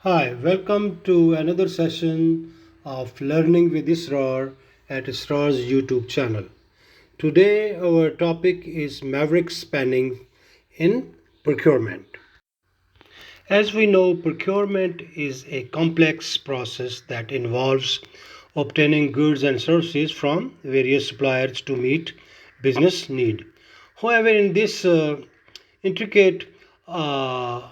Hi, welcome to another session of Learning with ISRAR at ISRAR'S YouTube channel. Today, our topic is Maverick spanning in procurement. As we know, procurement is a complex process that involves obtaining goods and services from various suppliers to meet business need. However, in this intricate uh,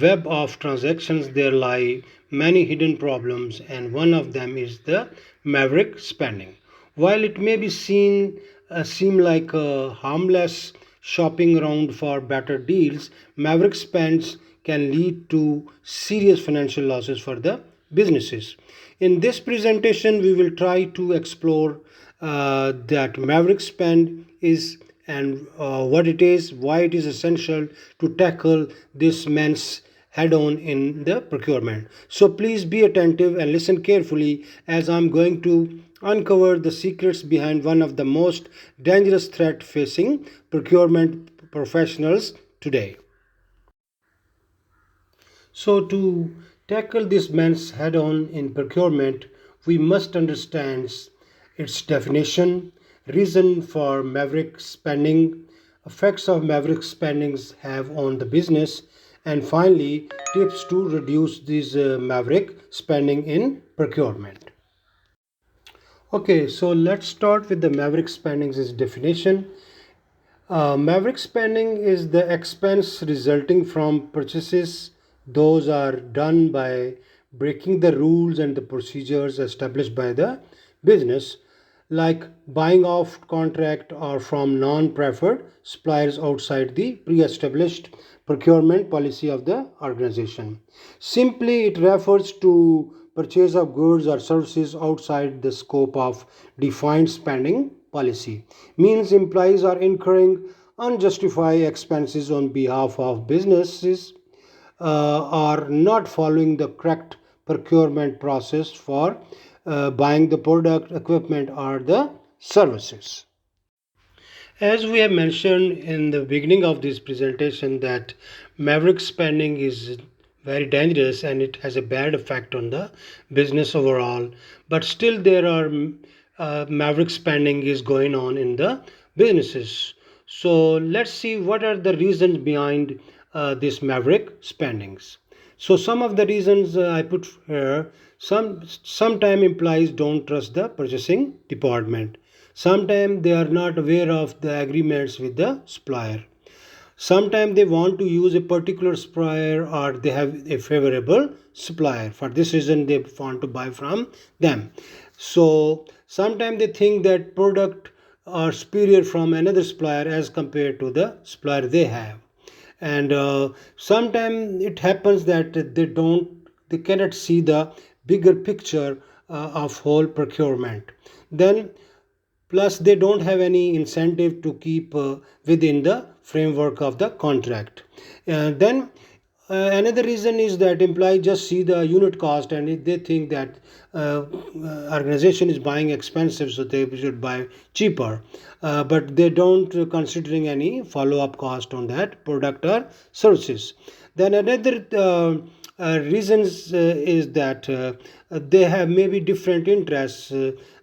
web of transactions, there lie many hidden problems, and one of them is the maverick spending. While it may be seem like a harmless shopping around for better deals, maverick spends can lead to serious financial losses for the businesses. In this presentation, we will try to explore that maverick spend is and what it is, why it is essential to tackle this menace head on in the procurement. So please be attentive and listen carefully as I'm going to uncover the secrets behind one of the most dangerous threat facing procurement professionals today. So, to tackle this menace head on in procurement, we must understand its definition, reason for maverick spending, effects of maverick spendings have on the business, and finally, tips to reduce this maverick spending in procurement. Okay, so let's start with the maverick spending's definition. Maverick spending is the expense resulting from purchases. Those are done by breaking the rules and the procedures established by the business, like buying off contract or from non preferred suppliers outside the pre established procurement policy of the organization. Simply, it refers to purchase of goods or services outside the scope of defined spending policy. Means employees are incurring unjustified expenses on behalf of businesses are not following the correct procurement process for buying the product, equipment, or the services. As we have mentioned in the beginning of this presentation, that maverick spending is very dangerous and it has a bad effect on the business overall. But still, there are maverick spending is going on in the businesses. So let's see what are the reasons behind this maverick spendings. So some of the reasons I put here. Sometime employees don't trust the purchasing department. Sometimes they are not aware of the agreements with the supplier. Sometimes they want to use a particular supplier or they have a favorable supplier. For this reason, they want to buy from them. So sometimes they think that product are superior from another supplier as compared to the supplier they have. And sometimes it happens that they cannot see the bigger picture of whole procurement. Then plus they don't have any incentive to keep within the framework of the contract. Then another reason is that employees just see the unit cost and they think that organization is buying expensive so they should buy cheaper, but they don't considering any follow-up cost on that product or services. Then another reasons is that they have maybe different interests,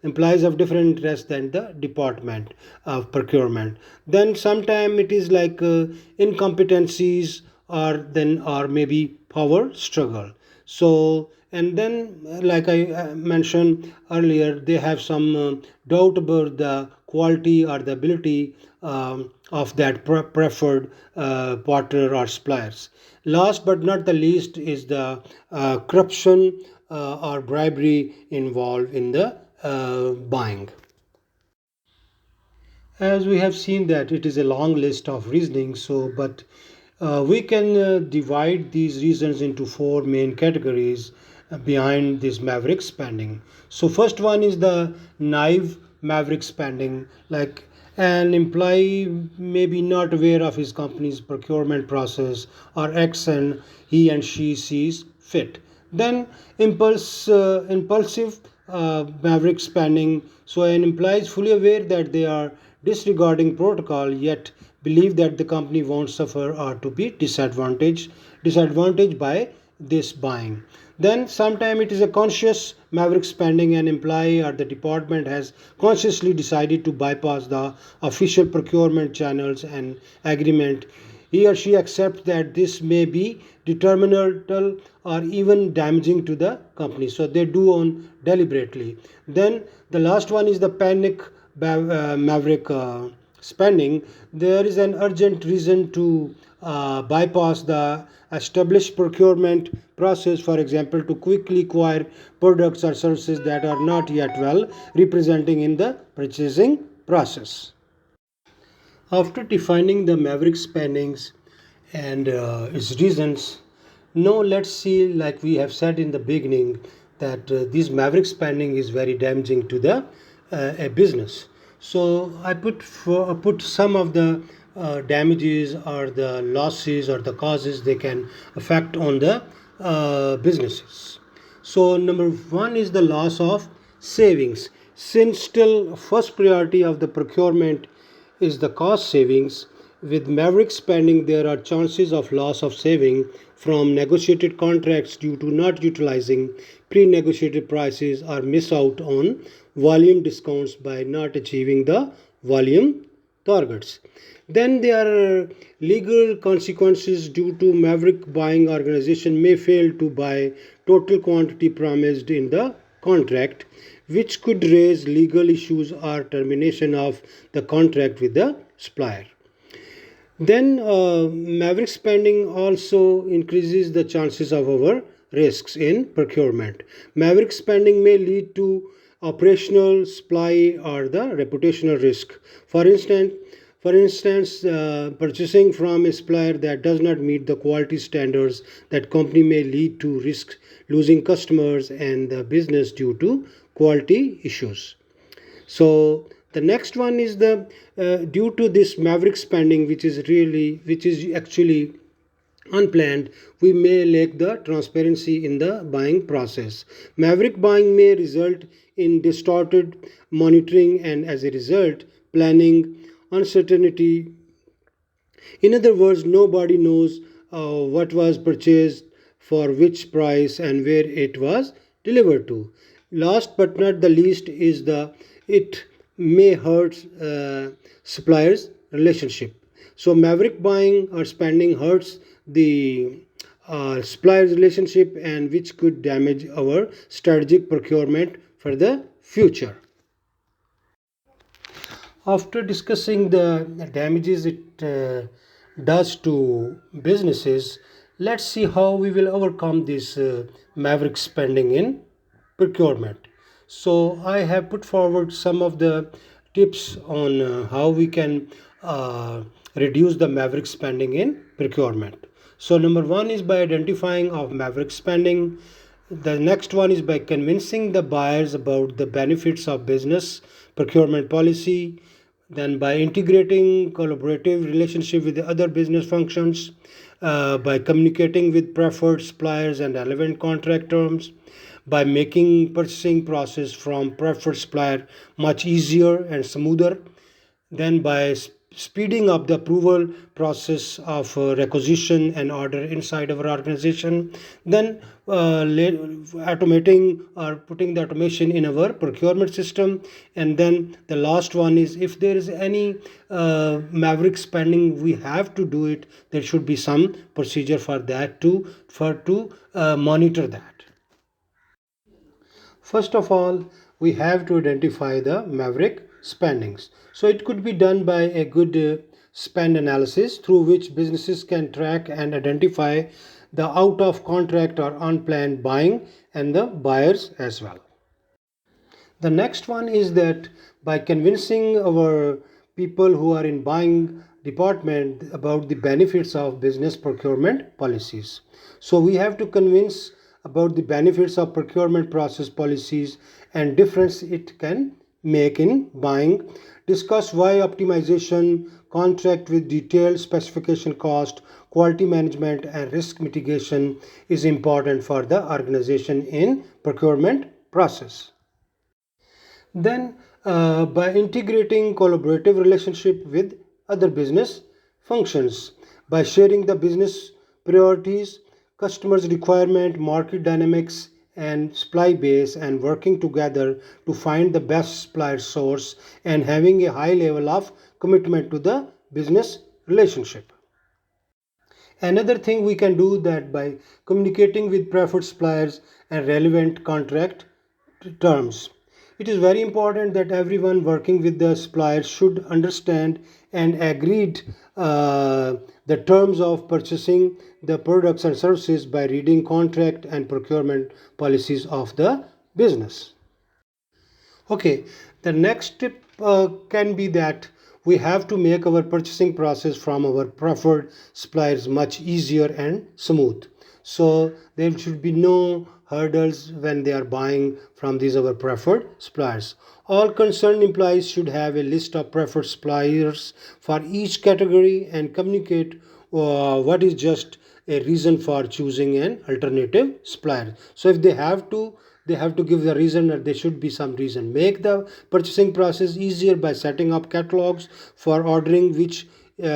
implies of different interests than the department of procurement. Then sometime it is like incompetencies or maybe power struggle. So and then like I mentioned earlier, they have some doubt about the quality or the ability of that preferred partner or suppliers. Last but not the least is the corruption or bribery involved in the buying. As we have seen that it is a long list of reasoning, so but we can divide these reasons into four main categories behind this maverick spending. So first one is the naive maverick spending, like an employee may be not aware of his company's procurement process or action he and she sees fit. Then impulsive maverick spending. So an employee is fully aware that they are disregarding protocol, yet believe that the company won't suffer or to be disadvantaged by this buying. Then sometime it is a conscious maverick spending. An employee or the department has consciously decided to bypass the official procurement channels and agreement. He or she accepts that this may be detrimental or even damaging to the company, so they do on deliberately. Then the last one is the panic maverick spending. There is an urgent reason to bypass the established procurement process, for example, to quickly acquire products or services that are not yet well representing in the purchasing process. After defining the maverick spendings and its reasons, now let's see, like we have said in the beginning, that this maverick spending is very damaging to the a business. So I put some of the damages or the losses or the causes they can affect on the businesses. So number one is the loss of savings. Since still first priority of the procurement is the cost savings, with maverick spending there are chances of loss of saving from negotiated contracts due to not utilizing pre-negotiated prices or miss out on volume discounts by not achieving the volume targets. Then there are legal consequences due to maverick buying. Organization may fail to buy total quantity promised in the contract, which could raise legal issues or termination of the contract with the supplier. Then maverick spending also increases the chances of our risks in procurement. Maverick spending may lead to operational, supply, or the reputational risk. For instance, purchasing from a supplier that does not meet the quality standards that company may lead to risk losing customers and the business due to quality issues. So the next one is the due to this maverick spending, which is actually unplanned, we may lack the transparency in the buying process. Maverick buying may result in distorted monitoring and as a result planning uncertainty. In other words, nobody knows what was purchased for which price and where it was delivered to. Last but not the least is the it may hurt suppliers relationship. So maverick buying or spending hurts the suppliers relationship, and which could damage our strategic procurement for the future. After discussing the damages it does to businesses, let's see how we will overcome this maverick spending in procurement. So, I have put forward some of the tips on how we can reduce the maverick spending in procurement. So, number one is by identifying of maverick spending. The next one is by convincing the buyers about the benefits of business procurement policy. Then by integrating collaborative relationship with the other business functions, by communicating with preferred suppliers and relevant contract terms, by making purchasing process from preferred supplier much easier and smoother, then by speeding up the approval process of requisition and order inside our organization, then automating or putting the automation in our procurement system. And then the last one is, if there is any maverick spending we have to do it, there should be some procedure for that to monitor that. First of all, we have to identify the maverick spendings. So it could be done by a good spend analysis through which businesses can track and identify the out of contract or unplanned buying and the buyers as well. The next one is that by convincing our people who are in buying department about the benefits of business procurement policies. So we have to convince about the benefits of procurement process policies and difference it can make in buying. Discuss why optimization, contract with detailed specification cost, quality management and risk mitigation is important for the organization in procurement process. Then by integrating collaborative relationship with other business functions, by sharing the business priorities, customers' requirement, market dynamics, and supply base, and working together to find the best supplier source and having a high level of commitment to the business relationship. Another thing we can do that by communicating with preferred suppliers and relevant contract terms. It is very important that everyone working with the supplier should understand and agreed the terms of purchasing the products and services by reading contract and procurement policies of the business. Okay, the next tip can be that we have to make our purchasing process from our preferred suppliers much easier and smooth. So there should be no hurdles when they are buying from these our preferred suppliers. All concerned employees should have a list of preferred suppliers for each category and communicate what is just a reason for choosing an alternative supplier. So if they have to give the reason, or there should be some reason. Make the purchasing process easier by setting up catalogs for ordering, which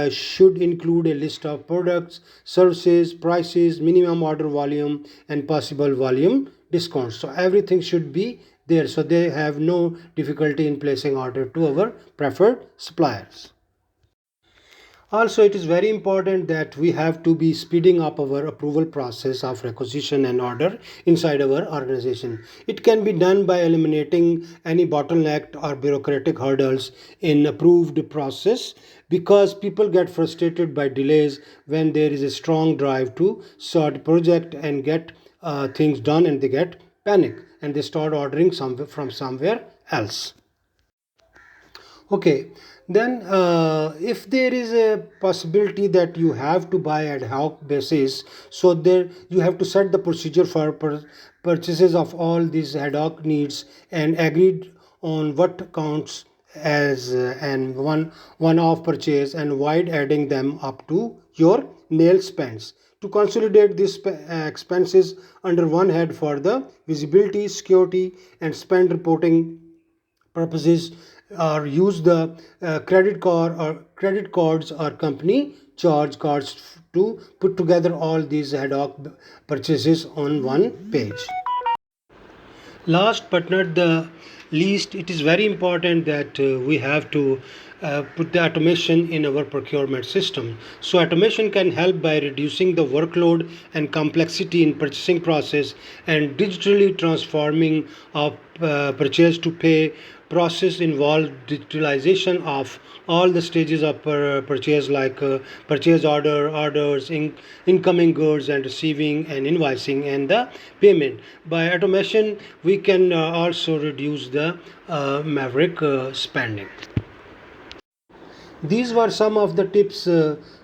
should include a list of products, services, prices, minimum order volume, and possible volume discounts. So everything should be there, so they have no difficulty in placing order to our preferred suppliers. Also, it is very important that we have to be speeding up our approval process of requisition and order inside our organization. It can be done by eliminating any bottleneck or bureaucratic hurdles in approved process, because people get frustrated by delays when there is a strong drive to sort project and get things done, and they get panic and they start ordering from somewhere else. Okay, then if there is a possibility that you have to buy ad hoc basis, so there you have to set the procedure for purchases of all these ad hoc needs and agreed on what counts as an one-off purchase and avoid adding them up to your nail spends. To consolidate these expenses under one head for the visibility, security, and spend reporting purposes, or use the credit cards or company charge cards to put together all these ad hoc purchases on one page. Last but not the least, it is very important that we have to put the automation in our procurement system. So automation can help by reducing the workload and complexity in purchasing process, and digitally transforming of purchase to pay process involve digitalization of all the stages of purchase, like purchase order, orders, incoming goods, and receiving and invoicing and the payment. By automation we can also reduce the Maverick spending. These were some of the tips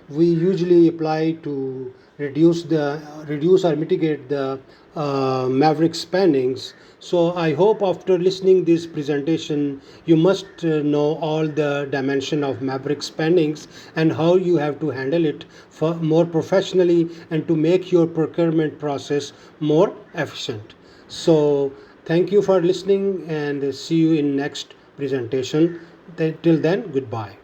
we usually apply to reduce or mitigate the Maverick spendings. So I hope after listening this presentation you must know all the dimension of Maverick spendings and how you have to handle it for more professionally and to make your procurement process more efficient. So thank you for listening, and see you in next presentation. Till then, goodbye.